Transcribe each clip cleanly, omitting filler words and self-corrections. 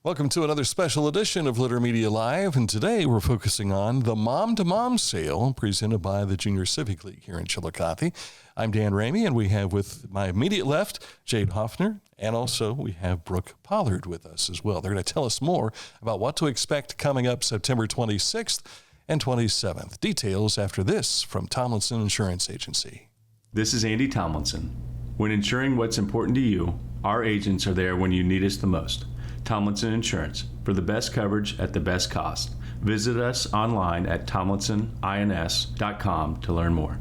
Welcome to another special edition of Litter Media Live, and today we're focusing on the Mom to Mom sale presented by the Junior Civic League here in Chillicothe. I'm Dan Ramey, and we have with my immediate left, Jade Hoffner, and also we have Brooke Pollard with us as well. They're going to tell us more about what to expect coming up September 26th and 27th. Details after this from Tomlinson Insurance Agency. This is Andy Tomlinson. When insuring what's important to you, our agents are there when you need us the most. Tomlinson Insurance, for the best coverage at the best cost. Visit us online at tomlinsonins.com to learn more.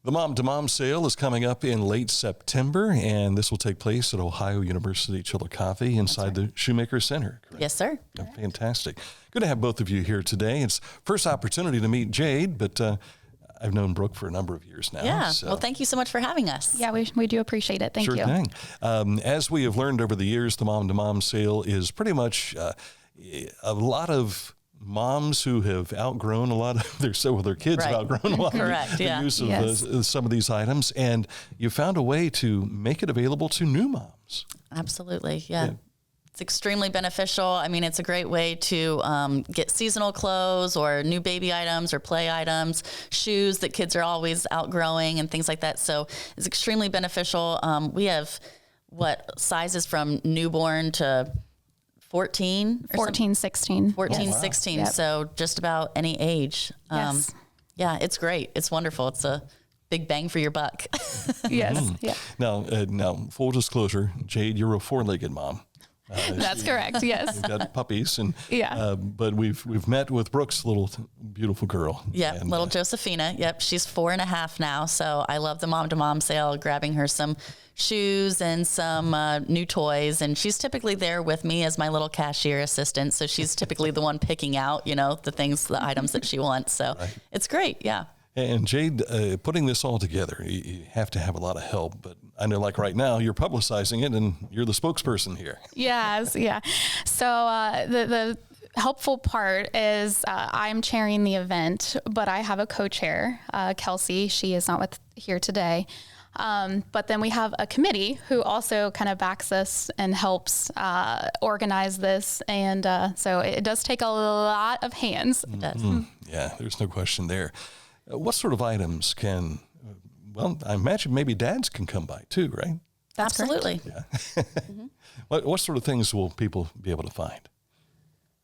The Mom to Mom sale is coming up in late September, and this will take place at Ohio University Chillicothe inside the Shoemaker Center. Correct? Yes, sir. Oh, fantastic. Good to have both of you here today. It's first opportunity to meet Jade, but I've known Brooke for a number of years now. Yeah. So. Well, thank you so much for having us. Yeah, we do appreciate it. Thank you. Sure thing. As we have learned over the years, the Mom to Mom sale is pretty much a lot of moms who have outgrown a lot of their kids have outgrown a lot Correct, of the yeah. use of Yes. some of these items, and you found a way to make it available to new moms. Absolutely. Yeah. It's extremely beneficial. I mean, it's a great way to get seasonal clothes or new baby items or play items, shoes that kids are always outgrowing and things like that. So it's extremely beneficial. We have sizes from newborn to 14? 14, 16. 14, Yes. 16. Yep. So just about any age. Yes. Yeah, it's great. It's wonderful. It's a big bang for your buck. Yes. Yeah. Now, full disclosure, Jade, you're a four-legged mom. That's correct. Yes. We've got puppies, and Yeah. but we've met with Brooke's little beautiful girl. Yeah, and, little Josephina. Yep, she's 4.5 now. So I love the Mom to Mom sale, grabbing her some shoes and some new toys. And she's typically there with me as my little cashier assistant. So she's typically the one picking out, the items that she wants. So It's great. Yeah. And Jade, putting this all together, you have to have a lot of help. But I know, like right now, you're publicizing it, and you're the spokesperson here. Yes. Yeah. So the helpful part is I'm chairing the event, but I have a co-chair, Kelsey. She is not here today. But then we have a committee who also kind of backs us and helps organize this. And so it does take a lot of hands. It does. Yeah, there's no question there. What sort of items can, I imagine maybe dads can come by too, right? That's Absolutely. correct. What sort of things will people be able to find?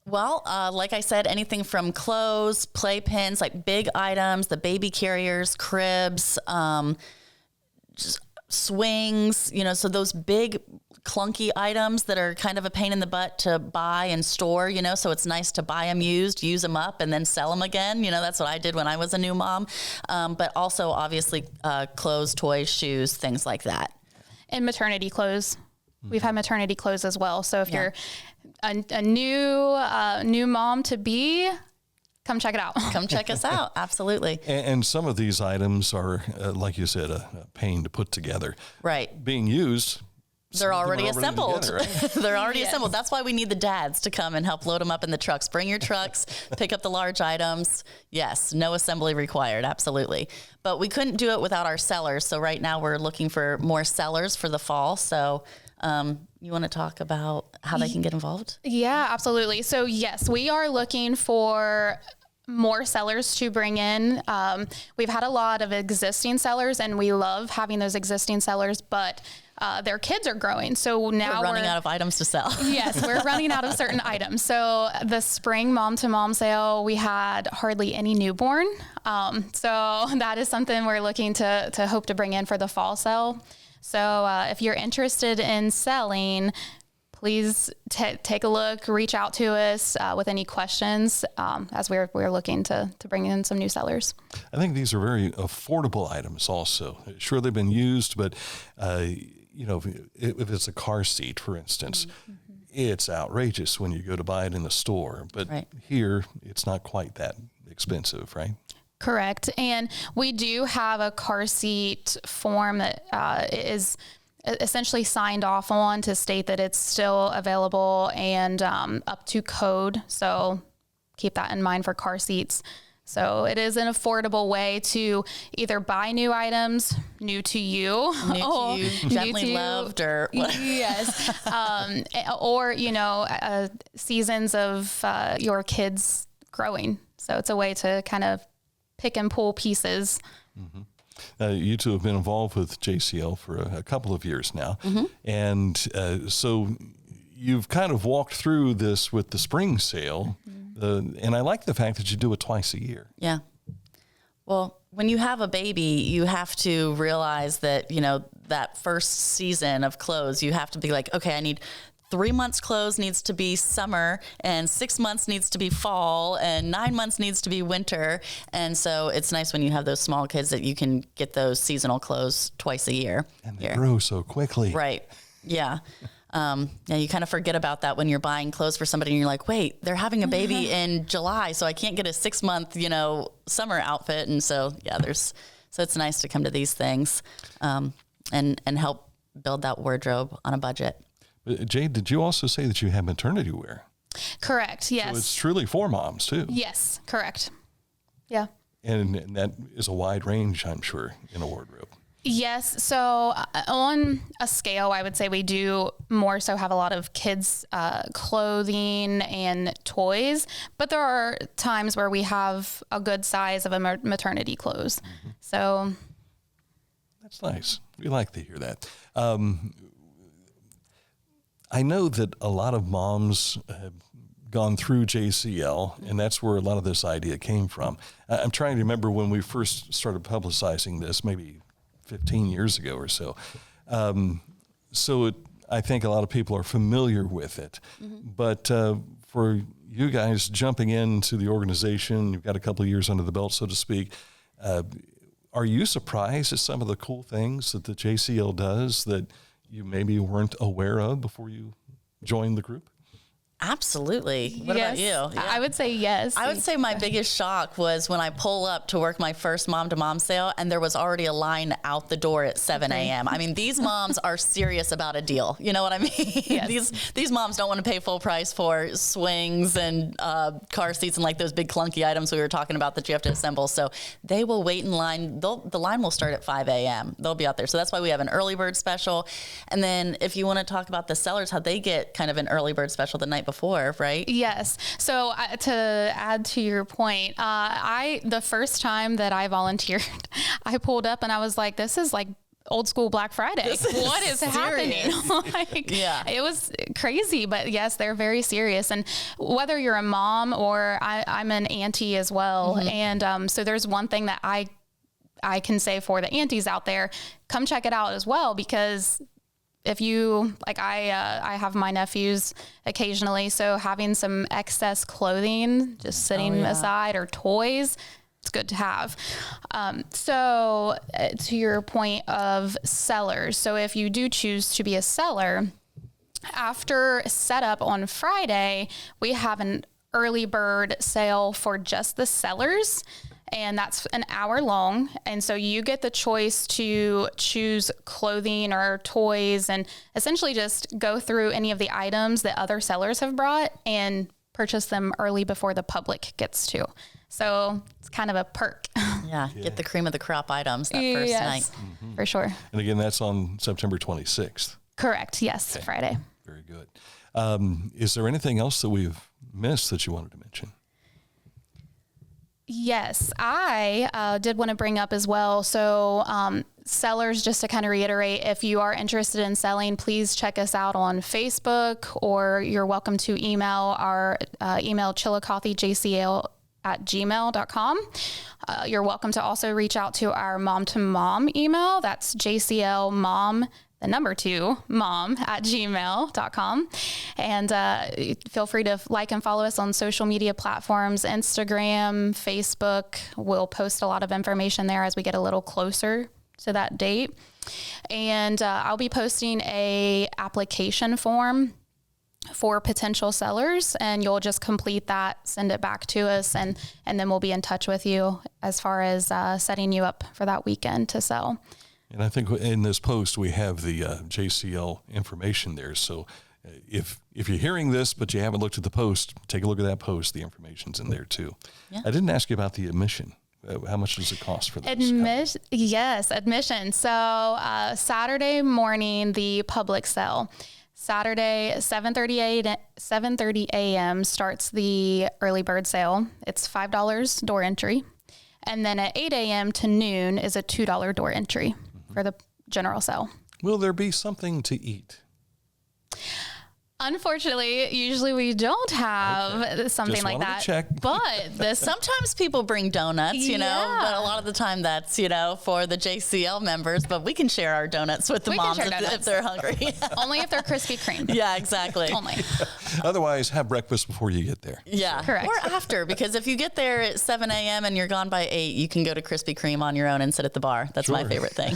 Well, like I said, anything from clothes, playpens, like big items, the baby carriers, cribs, just swings, so those big clunky items that are kind of a pain in the butt to buy and store, so it's nice to buy them used, use them up, and then sell them again. That's what I did when I was a new mom. But also, obviously, clothes, toys, shoes, things like that. And maternity clothes. We've had maternity clothes as well. So if you're a new mom to be, come check it out. Come check us out. Absolutely. And some of these items are, like you said, a pain to put together. Right. Being used. They're already assembled. Together, right? They're already assembled. That's why we need the dads to come and help load them up in the trucks. Bring your trucks, pick up the large items. Yes, no assembly required. Absolutely. But we couldn't do it without our sellers. So right now we're looking for more sellers for the fall. So you want to talk about how they can get involved? Yeah, absolutely. So yes, we are looking for more sellers to bring in. We've had a lot of existing sellers, and we love having those existing sellers, but their kids are growing. So now we're running out of items to sell. Yes, we're running out of certain items. So the spring Mom to Mom sale, we had hardly any newborn. So that is something we're looking to hope to bring in for the fall sale. So if you're interested in selling, please take a look, reach out to us with any questions as we're looking to bring in some new sellers. I think these are very affordable items also. Sure, they've been used, but if it's a car seat, for instance, it's outrageous when you go to buy it in the store. But here, it's not quite that expensive, right? Correct. And we do have a car seat form that is essentially signed off on to state that it's still available and up to code. So keep that in mind for car seats. So it is an affordable way to either buy new items, new to you, gently loved, or what? Yes, or seasons of your kids growing. So it's a way to kind of pick and pull pieces. Mm-hmm. You two have been involved with JCL for a couple of years now, and so you've kind of walked through this with the spring sale. And I like the fact that you do it twice a year. Yeah. Well, when you have a baby, you have to realize that, that first season of clothes, you have to be like, okay, I need 3 months clothes needs to be summer, and 6 months needs to be fall, and 9 months needs to be winter. And so it's nice when you have those small kids that you can get those seasonal clothes twice a year. And they grow so quickly. Right. Yeah. You kind of forget about that when you're buying clothes for somebody and you're like, wait, they're having a baby in July, so I can't get a 6 month, summer outfit. And so, so it's nice to come to these things, and help build that wardrobe on a budget. Jade, did you also say that you have maternity wear? Correct. Yes. So it's truly for moms too. Yes, correct. Yeah. And that is a wide range, I'm sure, in a wardrobe. Yes. So on a scale, I would say we do more so have a lot of kids' clothing and toys, but there are times where we have a good size of a maternity clothes. Mm-hmm. So that's nice. We like to hear that. I know that a lot of moms have gone through JCL, and that's where a lot of this idea came from. I'm trying to remember when we first started publicizing this, maybe 15 years ago or so. I think a lot of people are familiar with it. Mm-hmm. But for you guys jumping into the organization, you've got a couple of years under the belt, so to speak. Are you surprised at some of the cool things that the JCL does that you maybe weren't aware of before you joined the group? Absolutely. What about you? Yeah. I would say yes. I would say my biggest shock was when I pull up to work my first mom-to-mom sale, and there was already a line out the door at 7 a.m. I mean, these moms are serious about a deal. You know what I mean? Yes. These moms don't want to pay full price for swings and car seats and like those big clunky items we were talking about that you have to assemble. So they will wait in line. The line will start at 5 a.m. They'll be out there. So that's why we have an early bird special. And then if you want to talk about the sellers, how they get kind of an early bird special the night before, right? Yes. So to add to your point, the first time that I volunteered, I pulled up and I was like, this is like old school Black Friday. What is happening? It was crazy, but yes, they're very serious. And whether you're a mom or I'm an auntie as well. Mm-hmm. And so there's one thing that I can say for the aunties out there, come check it out as well, because if you, like I have my nephews occasionally, so having some excess clothing just sitting aside or toys, it's good to have. So to your point of sellers, so if you do choose to be a seller, after setup on Friday, we have an early bird sale for just the sellers. And that's an hour long. And so you get the choice to choose clothing or toys and essentially just go through any of the items that other sellers have brought and purchase them early before the public gets to. So it's kind of a perk. Yeah. Get the cream of the crop items that first night. Mm-hmm. For sure. And again, that's on September 26th. Correct. Yes. Okay. Friday. Very good. Is there anything else that we've missed that you wanted to mention? Yes, I did want to bring up as well. So sellers, just to kind of reiterate, if you are interested in selling, please check us out on Facebook, or you're welcome to email our email chillicothejcl@gmail.com. You're welcome to also reach out to our mom-to-mom email. That's jclmom, the number 2, mom@gmail.com. And feel free to like and follow us on social media platforms, Instagram, Facebook. We'll post a lot of information there as we get a little closer to that date. And I'll be posting a application form for potential sellers, and you'll just complete that, send it back to us, and then we'll be in touch with you as far as setting you up for that weekend to sell. And I think in this post, we have the JCL information there. So if you're hearing this, but you haven't looked at the post, take a look at that post. The information's in there too. Yeah. I didn't ask you about the admission. How much does it cost for this? Admission. So Saturday morning, the public sale. Saturday, 7:30 a.m. starts the early bird sale. It's $5 door entry. And then at 8 a.m. to noon is a $2 door entry for the general sale. Will there be something to eat? Unfortunately, usually we don't have something Just like wanted to that. check. But Sometimes people bring donuts, you know, Yeah. but a lot of the time that's, you know, for the JCL members, but we can share our donuts with the We can moms share if donuts. they're hungry. only if they're Krispy Kreme. Yeah, exactly. Only. Otherwise, have breakfast before you get there. Yeah. Correct. Or after, because if you get there at 7 a.m. and you're gone by 8, you can go to Krispy Kreme on your own and sit at the bar. That's my Sure. favorite thing.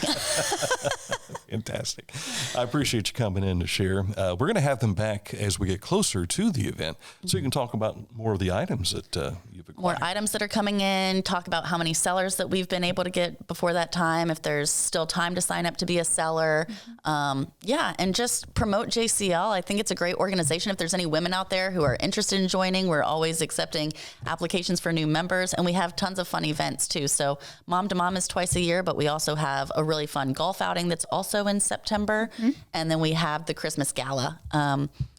Fantastic. I appreciate you coming in to share. We're going to have them back as we get closer to the event so you can talk about more of the items that you've acquired. More items that are coming in, talk about how many sellers that we've been able to get before that time, if there's still time to sign up to be a seller. And just promote JCL. I think it's a great organization. If there's any women out there who are interested in joining, we're always accepting applications for new members, and we have tons of fun events too. So Mom to Mom is twice a year, but we also have a really fun golf outing that's also in September. And then we have the Christmas Gala.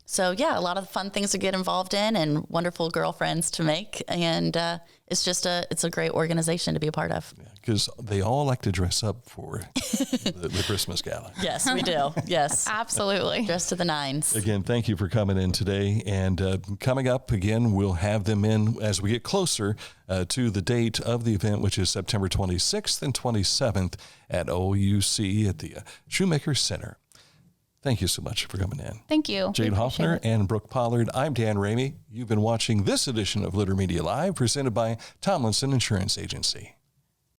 So yeah, a lot of fun things to get involved in and wonderful girlfriends to make. And it's a great organization to be a part of. Because they all like to dress up for the Christmas Gala. Yes, we do. Yes. Absolutely. Dressed to the nines. Again, thank you for coming in today. And coming up, again, we'll have them in as we get closer to the date of the event, which is September 26th and 27th at OUC at the Shoemaker Center. Thank you so much for coming in. Thank you. Jade Hoffner and Brooke Pollard. I'm Dan Ramey. You've been watching this edition of Litter Media Live, presented by Tomlinson Insurance Agency.